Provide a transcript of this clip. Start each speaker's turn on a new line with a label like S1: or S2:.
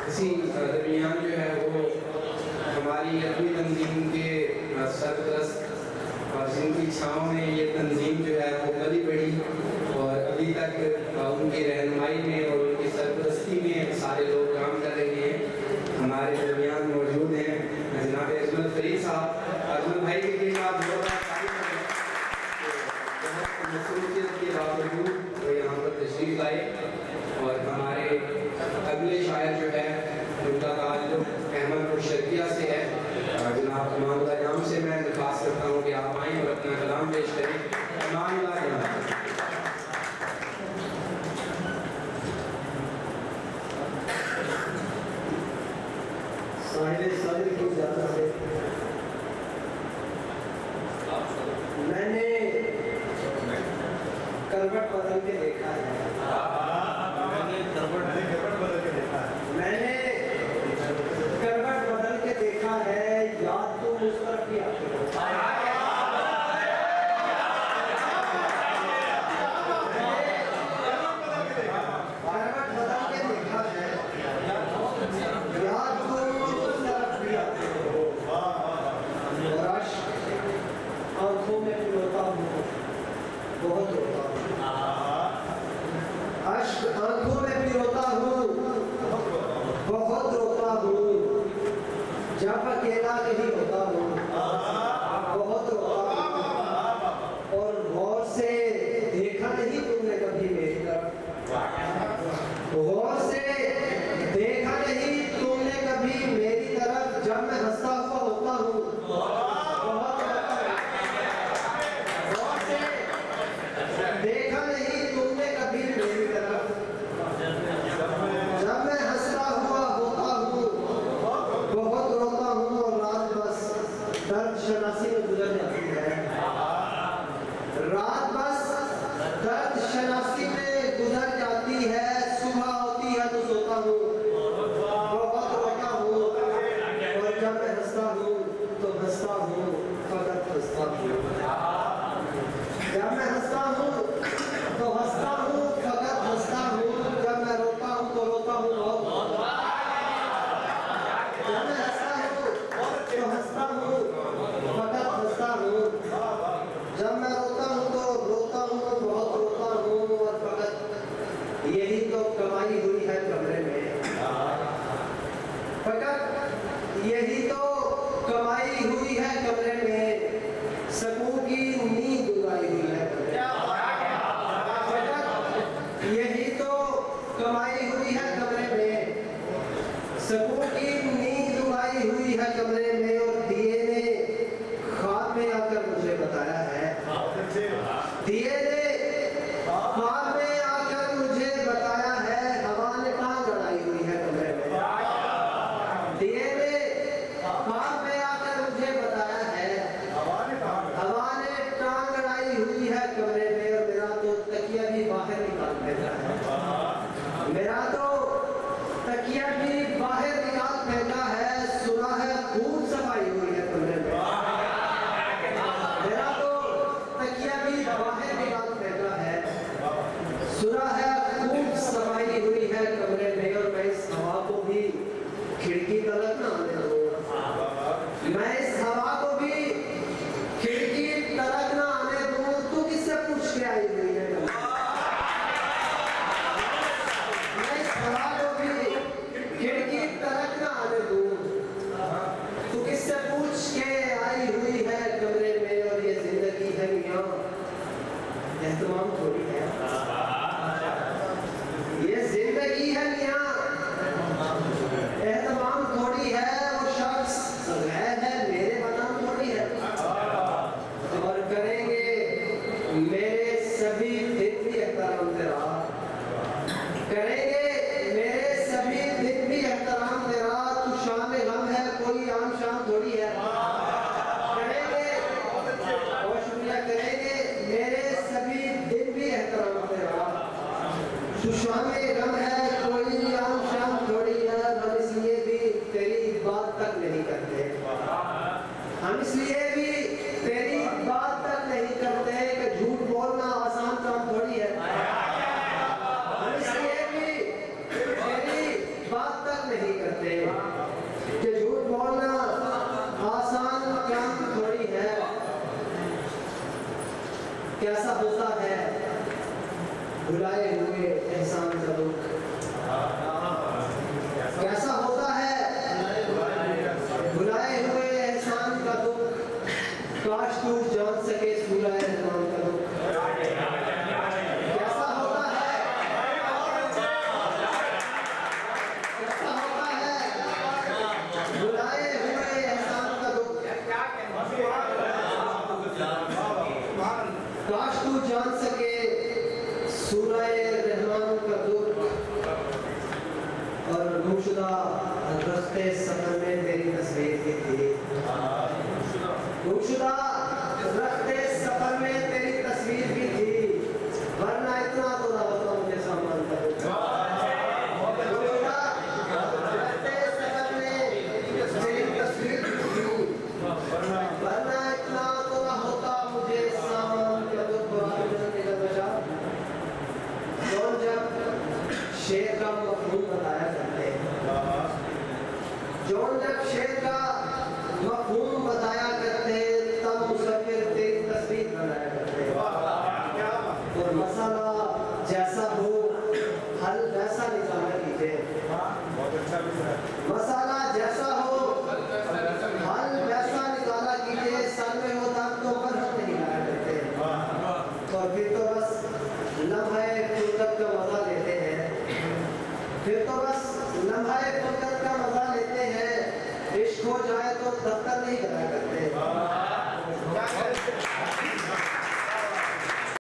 S1: اسی درمیان جو ہے وہ ہماری اپنی تنظیم کے سرپرست اور جن کی چھاؤں میں یہ تنظیم جو ہے وہ پلی بڑھی اور ابھی تک ان کی رہنمائی میں اور ان کی سرپرستی میں سارے لوگ کام کر رہے ہیں، ہمارے درمیان موجود ہیں جناب عظمت فرید صاحب۔ عظمت بھائی کے لیے آپ بہت مصروفیت کے باوجود وہ یہاں پر تشریف لائے، اور ہمارے اگلے شاعر جو ہے ان کا تعلق احمد پور شرقیہ سے ہے۔ جناب امان اللہ جام سے میں درخواست کرتا ہوں کہ آپ آئیں اور اپنا کلام پیش کریں۔ امان اللہ جام۔
S2: صاحب صدر کی زیادہ سے میں نے کروٹ بدل کے دیکھا ہے، میں نے کروٹ بدل کے دیکھا ہے، یاد تو اس طرف ہی آتی ہے۔ کروٹ بدل کے دیکھا ہے، یاد تو اس طرف بھی آتی ہے، اور عشق آنکھوں میں روتا ہوں، بہت روتا ہوں، عشق آنکھوں میں بھی روتا ہوں، بہت روتا ہوں، جب اکیلا نہیں ہوتا ہوں، بہت روتا ہوں، اور غور سے دیکھا نہیں تم نے کبھی میری طرف، غور سے دیکھا نہیں تم نے کبھی میری طرف، جب میں ہنستا ہوا ہوتا ہوں، بہت روتا ہوں، غور سے دیکھا نہیں تم نے کبھی میری طرف، جب میں ہنستا ہوا ہوتا ہوں، بہت روتا ہوں، اور رات بس درد شناسی میں گزر جاتی ہے، رات بس درد شناسی میں گزر جاتی ہے، صبح ہوتی ہے تو سوتا ہوں، بہت روتا ہوں، اور جب میں ہنستا ہوں تو ہنستا ہوں، فقط ہنستا ہوں، جب میں ہنستا ہوں تو ہنستا ہوں، فقط ہنستا ہوں، جب میں روتا ہوں تو روتا ہوں، بہت جب میں ہنستا ہوں تو ہنستا ہوں، فقط ہنستا ہوں، جب میں روتا ہوں تو روتا ہوں، بہت روتا ہوں، اور فقط یہی تو کمائی ہوئی ہے کمرے میں، فقط یہی تو کمائی ہوئی ہے کمرے میں، سکون کی نیند اڑائی ہوئی ہے کمرے میں، فقط یہی تو کمائی ہوئی ہے کمرے میں، سکون کی نیند اڑائی ہوئی ہے کمرے میں، اور دیے نے خواب میں آ کر مجھے بتایا ہے، دیے نے خواب میں آ کر مجھے بتایا ہے، ہوا نے ٹانگ اڑائی ہوئی ہے کمرے میں، دیے نے خواب میں آ کر مجھے بتایا ہے، ہوا نے ٹانگ اڑائی ہوئی ہے کمرے میں، اور میرا تو تکیہ بھی باہر نکال پھینکا ہے، میرا تو تکیہ بھی باہر نکال پھینکا ہے، سنا ہے خون صفائی ہوئی ہے کمرے میں، میرا تو تکیہ بھی باہر نکال پھینکا ہے، سنا ہے خون صفائی ہوئی ہے کمرے میں، اور میں اس ہوا کو بھی کھڑکی تلک نہ آنے دوں، میں اس ہوا کو بھی کھڑکی تلک نہ آنے دوں، تو کس سے پوچھ کے آئی ہوئی ہے، میں اس ہوا کو بھی کھڑکی تلک نہ آنے دوں، تو کس سے پوچھ کے آئی ہوئی ہے کمرے میں، اور یہ زندگی ہے میاں اہتمام تھوڑی ہے، یہ زندگی ہے میاں اہتمام تھوڑی نہیں کرتے کہ جھوٹ بولنا آسان کام تھوڑی ہے. کیسا ہوتا ہے بھلائے ہوئے احسان کا دکھ, کیسا ہوتا ہے بھلائے ہوئے احسان کا دکھ, کاش تو جان سکے سورہ رحمان کا دکھ. کیسا ہوتا ہے بھلائے ہوئے احسان کا دکھ, کاش تو جان سکے سورہ رحمان کا دکھ. اور گمشدہ رستے سفر میں تیری تصویر بھی تھی, گمشدہ رستے سفر میں تیری تصویر بھی تھی, ورنہ اتنا تو نہ ہوتا مجھے سامان کا دکھ. گمشدہ رستے سفر میں تیری تصویر بھی تھی, ورنہ اتنا تو نہ ہوتا مجھے سامان کا دکھ. اور جب شعر کا مفہوم بتایا کرتے ہیں, جون جب شعر کا مفہوم بتایا